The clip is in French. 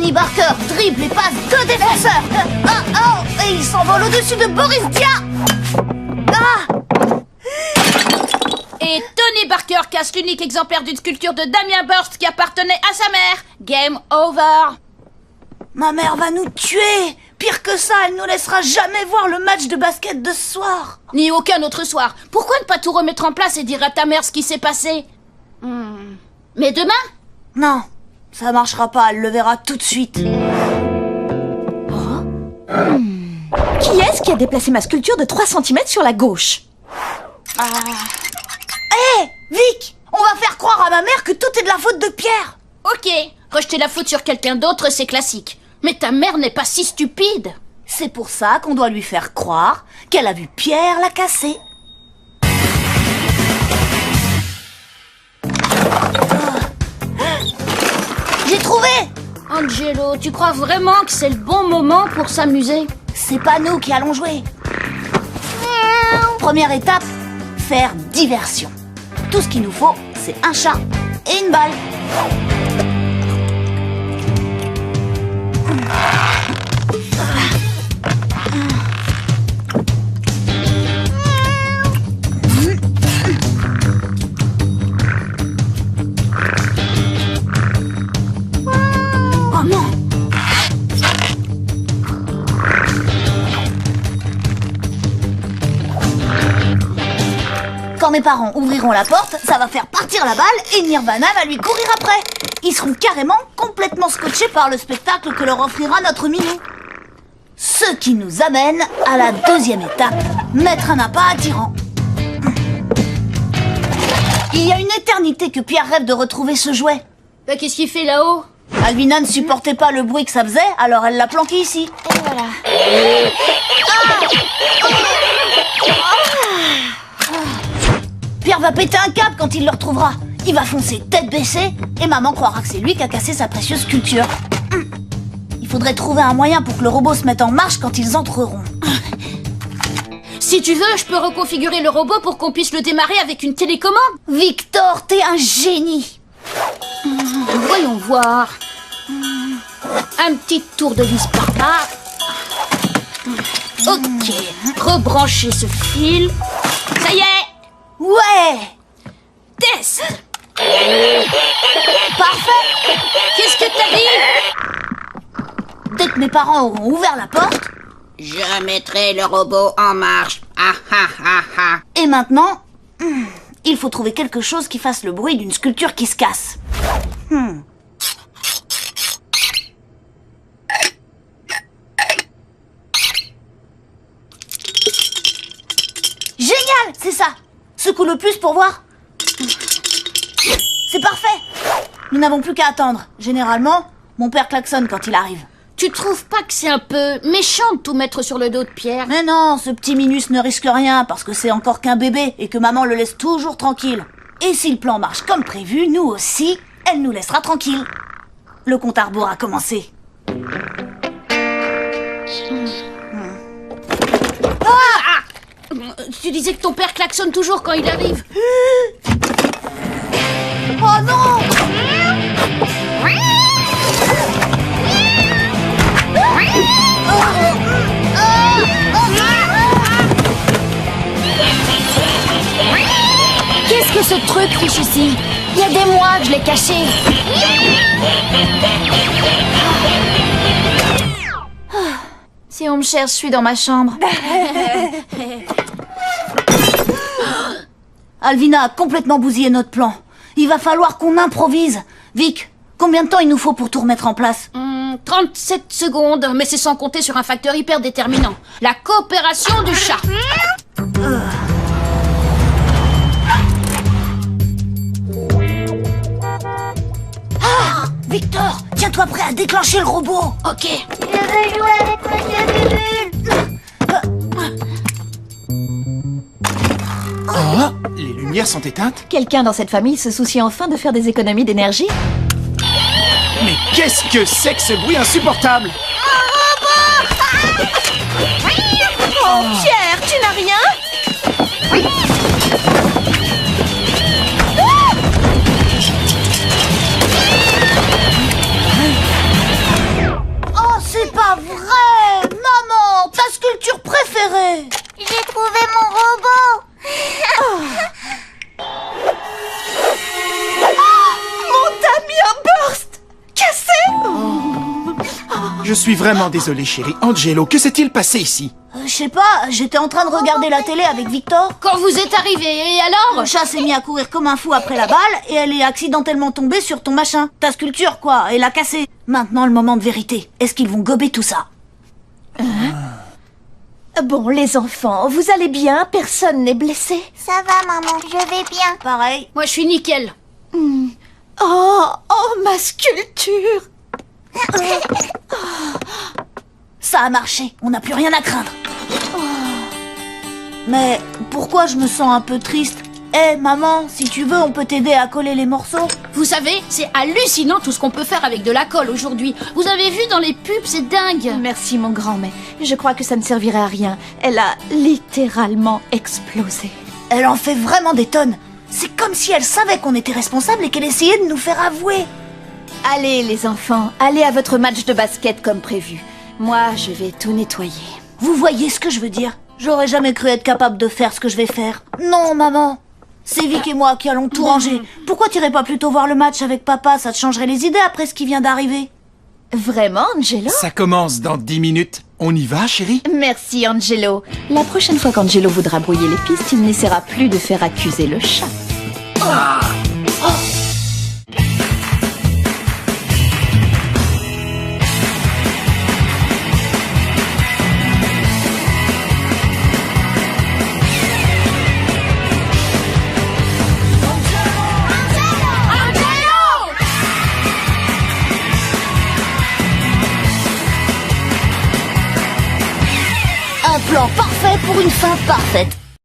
Tony Barker dribble et passe 2 défenseurs. Et il s'envole au-dessus de Boris Dia. Et Tony Barker casse l'unique exemplaire d'une sculpture de Damien Burst qui appartenait à sa mère. Game over. Ma mère va nous tuer. Pire que ça, elle nous laissera jamais voir le match de basket de ce soir. Ni aucun autre soir. Pourquoi ne pas tout remettre en place et dire à ta mère ce qui s'est passé? Mais demain? Non, ça marchera pas, elle le verra tout de suite. Qui est-ce qui a déplacé ma sculpture de 3 cm sur la gauche? Hé, Vic, on va faire croire à ma mère que tout est de la faute de Pierre. Ok, rejeter la faute sur quelqu'un d'autre, c'est classique. Mais ta mère n'est pas si stupide. C'est pour ça qu'on doit lui faire croire qu'elle a vu Pierre la casser. J'ai trouvé! Angelo, tu crois vraiment que c'est le bon moment pour s'amuser? C'est pas nous qui allons jouer. Première étape, faire diversion. Tout ce qu'il nous faut, c'est un chat et une balle. Oh non! Quand mes parents ouvriront la porte, ça va faire partir la balle et Nirvana va lui courir après. Ils seront carrément complètement scotchés par le spectacle que leur offrira notre Milou. Ce qui nous amène à la deuxième étape, mettre un appât attirant. Il y a une éternité que Pierre rêve de retrouver ce jouet. Bah, qu'est-ce qu'il fait là-haut? Alvina ne supportait pas le bruit que ça faisait, alors elle l'a planqué ici. Et voilà. Pierre va péter un câble quand il le retrouvera. Il va foncer tête baissée et maman croira que c'est lui qui a cassé sa précieuse sculpture. Il faudrait trouver un moyen pour que le robot se mette en marche quand ils entreront. Si tu veux, je peux reconfigurer le robot pour qu'on puisse le démarrer avec une télécommande. Victor, t'es un génie. Voyons voir. Un petit tour de vis par là. Ok, rebrancher ce fil. Ça y est. Ouais. Test. Parfait. Qu'est-ce que t'as dit? Dès que mes parents auront ouvert la porte... Je mettrai le robot en marche. Ah ah ah ah. Et maintenant, il faut trouver quelque chose qui fasse le bruit d'une sculpture qui se casse. Génial, c'est ça. Secoue le plus pour voir. C'est parfait. Nous n'avons plus qu'à attendre. Généralement, mon père klaxonne quand il arrive. Tu trouves pas que c'est un peu méchant de tout mettre sur le dos de Pierre? Mais non, ce petit Minus ne risque rien parce que c'est encore qu'un bébé et que maman le laisse toujours tranquille. Et si le plan marche comme prévu, nous aussi, elle nous laissera tranquille. Le compte à rebours a commencé. Tu disais que ton père klaxonne toujours quand il arrive. Oh non! Qu'est-ce que ce truc fiche ici? Il y a des mois que je l'ai caché. Si on me cherche, je suis dans ma chambre. Alvina a complètement bousillé notre plan. Il va falloir qu'on improvise. Vic, combien de temps il nous faut pour tout remettre en place? 37 secondes, mais c'est sans compter sur un facteur hyper déterminant. La coopération du chat. Victor, tiens-toi prêt à déclencher le robot. Ok. Je vais jouer avec Monsieur Bubule. Oh, les lumières sont éteintes? Quelqu'un dans cette famille se soucie enfin de faire des économies d'énergie? Mais qu'est-ce que c'est que ce bruit insupportable? Oh, Pierre, tu n'as rien? mon robot. Mon Damien Burst cassé. Je suis vraiment désolé, chérie. Angelo, que s'est-il passé ici? Je sais pas, j'étais en train de regarder la télé avec Victor. Quand vous êtes arrivé, et alors? Le chat s'est mis à courir comme un fou après la balle et elle est accidentellement tombée sur ton machin. Ta sculpture, quoi, et l'a cassée. Maintenant, le moment de vérité. Est-ce qu'ils vont gober tout ça? Bon, les enfants, vous allez bien? Personne n'est blessé? Ça va, maman, je vais bien. Pareil. Moi, je suis nickel. Oh, ma sculpture! Ça a marché, on n'a plus rien à craindre. Mais pourquoi je me sens un peu triste? Maman, si tu veux, on peut t'aider à coller les morceaux. Vous savez, c'est hallucinant tout ce qu'on peut faire avec de la colle aujourd'hui. Vous avez vu dans les pubs, c'est dingue. Merci, mon grand, mais je crois que ça ne servirait à rien. Elle a littéralement explosé. Elle en fait vraiment des tonnes. C'est comme si elle savait qu'on était responsable et qu'elle essayait de nous faire avouer. Allez, les enfants, allez à votre match de basket comme prévu. Moi, je vais tout nettoyer. Vous voyez ce que je veux dire? J'aurais jamais cru être capable de faire ce que je vais faire. Non, maman. C'est Vic et moi qui allons tout ranger. Pourquoi t'irais pas plutôt voir le match avec papa? Ça te changerait les idées après ce qui vient d'arriver. Vraiment, Angelo? Ça commence dans 10 minutes. On y va, chérie? Merci, Angelo. La prochaine fois qu'Angelo voudra brouiller les pistes, il n'essaiera plus de faire accuser le chat. Un plan parfait pour une fin parfaite.